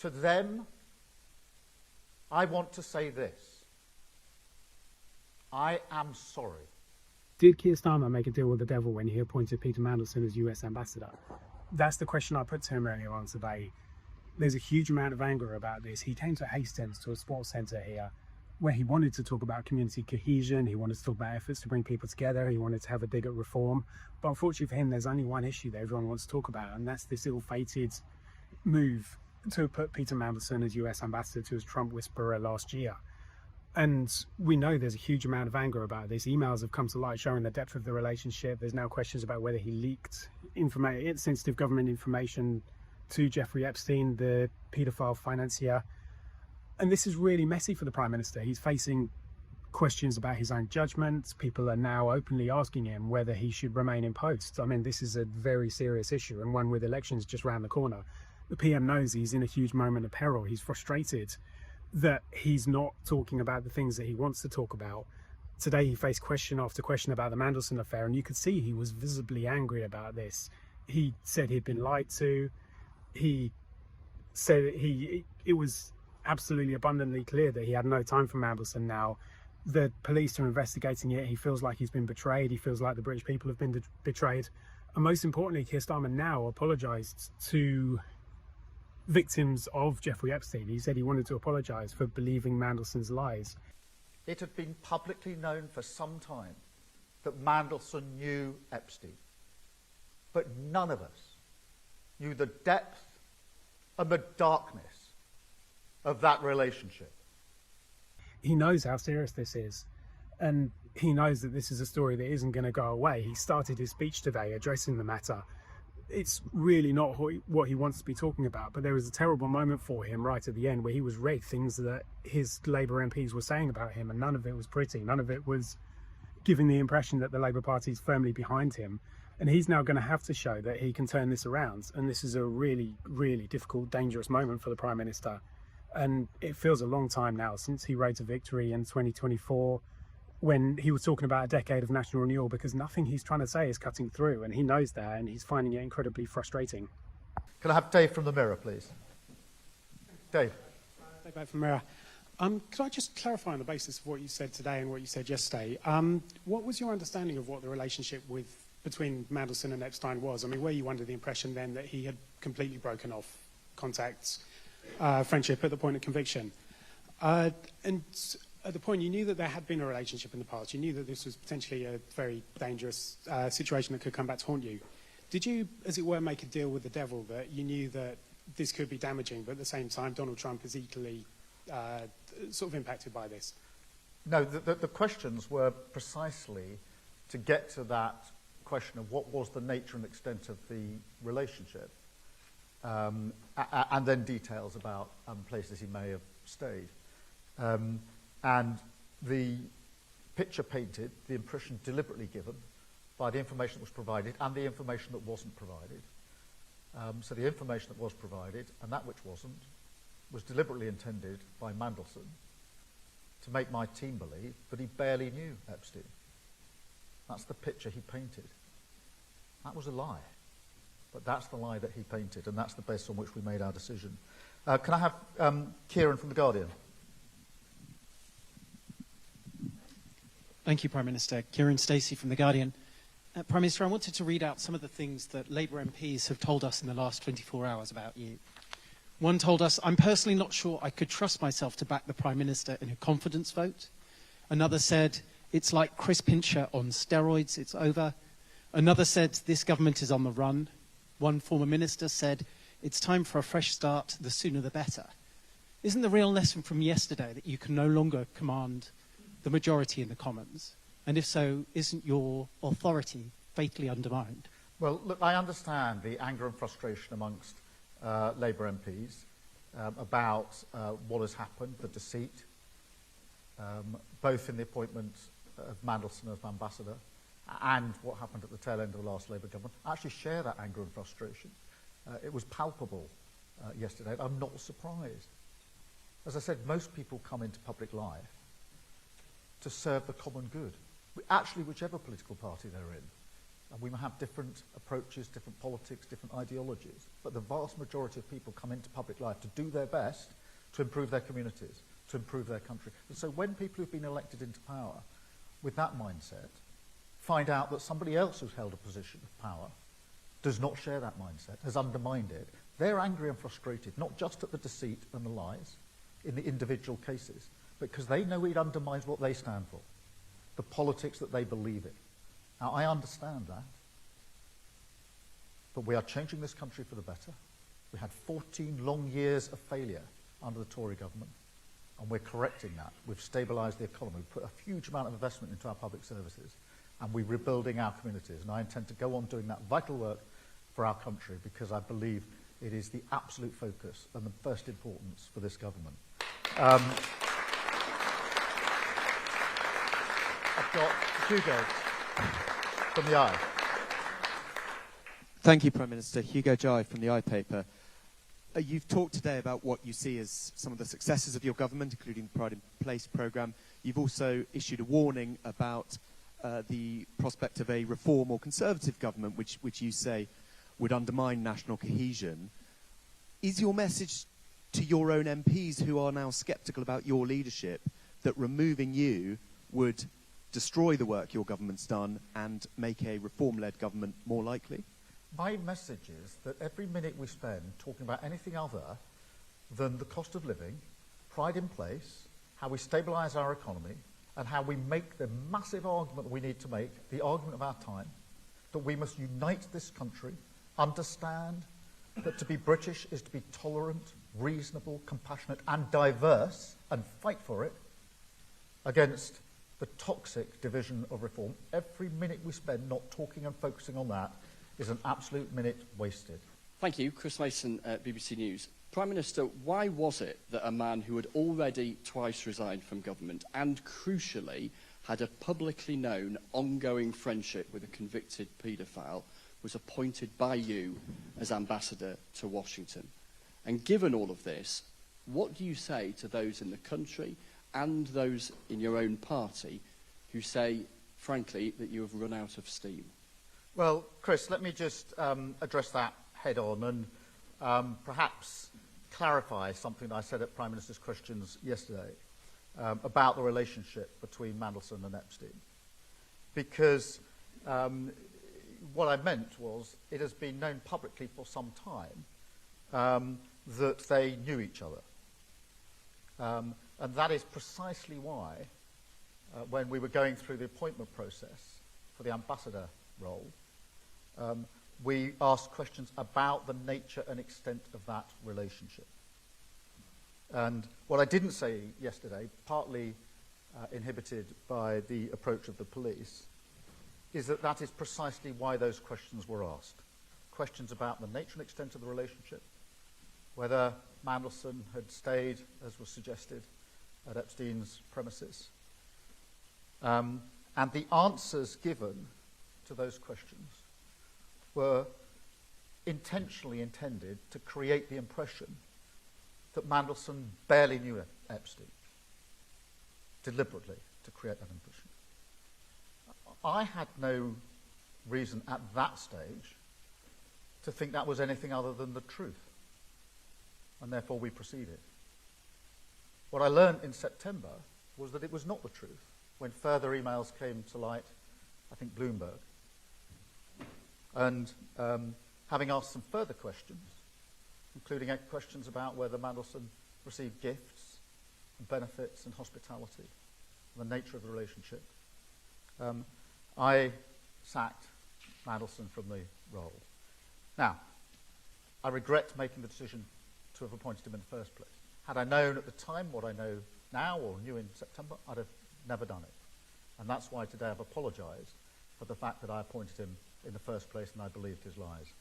to them, I want to say this. I am sorry. Did Keir Starmer make a deal with the devil when he appointed Peter Mandelson as US ambassador? That's the question I put to him earlier on today. There's a huge amount of anger about this. He came to Hastings, to a sports centre here, where he wanted to talk about community cohesion, he wanted to talk about efforts to bring people together, he wanted to have a dig at reform. But unfortunately for him, there's only one issue that everyone wants to talk about, and that's this ill-fated move to put Peter Mandelson as US ambassador to his Trump whisperer last year. And we know there's a huge amount of anger about this. Emails have come to light showing the depth of the relationship. There's now questions about whether he leaked sensitive government information to Jeffrey Epstein, the paedophile financier. And this is really messy for the Prime Minister. He's facing questions about his own judgment. People are now openly asking him whether he should remain in post. I mean, this is a very serious issue, and one with elections just round the corner. The PM knows he's in a huge moment of peril. He's frustrated that he's not talking about the things that he wants to talk about. Today he faced question after question about the Mandelson affair, and you could see he was visibly angry about this. He said he'd been lied to. He said it was absolutely abundantly clear that he had no time for Mandelson now. The police are investigating it. He feels like he's been betrayed. He feels like the British people have been betrayed. And most importantly, Keir Starmer now apologised to victims of Jeffrey Epstein. He said he wanted to apologise for believing Mandelson's lies. It had been publicly known for some time that Mandelson knew Epstein. But none of us knew the depth and the darkness of that relationship. He knows how serious this is, and he knows that this is a story that isn't going to go away. He started his speech today addressing the matter. It's really not what he wants to be talking about, but there was a terrible moment for him right at the end where he was read things that his Labour MPs were saying about him, and none of it was pretty. None of it was giving the impression that the Labour Party is firmly behind him. And he's now going to have to show that he can turn this around. And this is a really, really difficult, dangerous moment for the Prime Minister. And it feels a long time now since he rode to victory in 2024, when he was talking about a decade of national renewal, because nothing he's trying to say is cutting through. And he knows that, and he's finding it incredibly frustrating. Can I have Dave from the Mirror, please? Dave. Dave back from Mirror. Could I just clarify on the basis of what you said today and what you said yesterday? What was your understanding of what the relationship between Mandelson and Epstein was? I mean, were you under the impression then that he had completely broken off contacts, friendship at the point of conviction? And at the point, you knew that there had been a relationship in the past. You knew that this was potentially a very dangerous situation that could come back to haunt you. Did you, as it were, make a deal with the devil that you knew that this could be damaging, but at the same time, Donald Trump is equally sort of impacted by this? No, the questions were precisely to get to that question of what was the nature and extent of the relationship, and then details about places he may have stayed. And the picture painted, the impression deliberately given by the information that was provided and the information that wasn't provided. So the information that was provided and that which wasn't was deliberately intended by Mandelson to make my team believe that he barely knew Epstein. That's the picture he painted. That was a lie. But that's the lie that he painted, and that's the basis on which we made our decision. Can I have Kieran from The Guardian? Thank you, Prime Minister. Kieran Stacey from The Guardian. Prime Minister, I wanted to read out some of the things that Labour MPs have told us in the last 24 hours about you. One told us, "I'm personally not sure I could trust myself to back the Prime Minister in a confidence vote." Another said, "It's like Chris Pincher on steroids, it's over." Another said, "This government is on the run." One former minister said, "It's time for a fresh start, the sooner the better." Isn't the real lesson from yesterday that you can no longer command the majority in the Commons? And if so, isn't your authority fatally undermined? Well, look, I understand the anger and frustration amongst Labour MPs about what has happened, the deceit, both in the appointment of Mandelson as ambassador and what happened at the tail end of the last Labour government. I actually share that anger and frustration. It was palpable yesterday. I'm not surprised. As I said, most people come into public life to serve the common good, actually whichever political party they're in. And we may have different approaches, different politics, different ideologies, but the vast majority of people come into public life to do their best to improve their communities, to improve their country. And so when people who've been elected into power with that mindset find out that somebody else who's held a position of power does not share that mindset, has undermined it, they're angry and frustrated, not just at the deceit and the lies in the individual cases, but because they know it undermines what they stand for, the politics that they believe in. Now, I understand that, but we are changing this country for the better. We had 14 long years of failure under the Tory government, and we're correcting that. We've stabilised the economy, we've put a huge amount of investment into our public services, and we're rebuilding our communities. And I intend to go on doing that vital work for our country because I believe it is the absolute focus and the first importance for this government. I've got Hugo from the Eye. Thank you, Prime Minister. Hugo Jai from the Eye paper. You've talked today about what you see as some of the successes of your government, including the Pride in Place programme. You've also issued a warning about the prospect of a reform or conservative government, which you say would undermine national cohesion. Is your message to your own MPs who are now sceptical about your leadership that removing you would destroy the work your government's done and make a reform-led government more likely? My message is that every minute we spend talking about anything other than the cost of living, Pride in Place, how we stabilise our economy, and how we make the massive argument we need to make, the argument of our time, that we must unite this country, understand that to be British is to be tolerant, reasonable, compassionate, and diverse, and fight for it against the toxic division of reform. Every minute we spend not talking and focusing on that is an absolute minute wasted. Thank you. Chris Mason, BBC News. Prime Minister, why was it that a man who had already twice resigned from government and, crucially, had a publicly known ongoing friendship with a convicted paedophile was appointed by you as ambassador to Washington? And given all of this, what do you say to those in the country and those in your own party who say, frankly, that you have run out of steam? Well, Chris, let me just address that head on and perhaps clarify something I said at Prime Minister's questions yesterday about the relationship between Mandelson and Epstein. Because what I meant was it has been known publicly for some time that they knew each other. And that is precisely why, when we were going through the appointment process for the ambassador role, we asked questions about the nature and extent of that relationship. And what I didn't say yesterday, partly inhibited by the approach of the police, is that that is precisely why those questions were asked. Questions about the nature and extent of the relationship, whether Mandelson had stayed, as was suggested, at Epstein's premises. And the answers given to those questions were intentionally intended to create the impression that Mandelson barely knew Epstein, deliberately to create that impression. I had no reason at that stage to think that was anything other than the truth, and therefore we proceeded. What I learned in September was that it was not the truth when further emails came to light, I think Bloomberg. And having asked some further questions, including questions about whether Mandelson received gifts and benefits and hospitality, and the nature of the relationship, I sacked Mandelson from the role. Now, I regret making the decision to have appointed him in the first place. Had I known at the time what I know now or knew in September, I'd have never done it. And that's why today I've apologised for the fact that I appointed him in the first place and I believed his lies.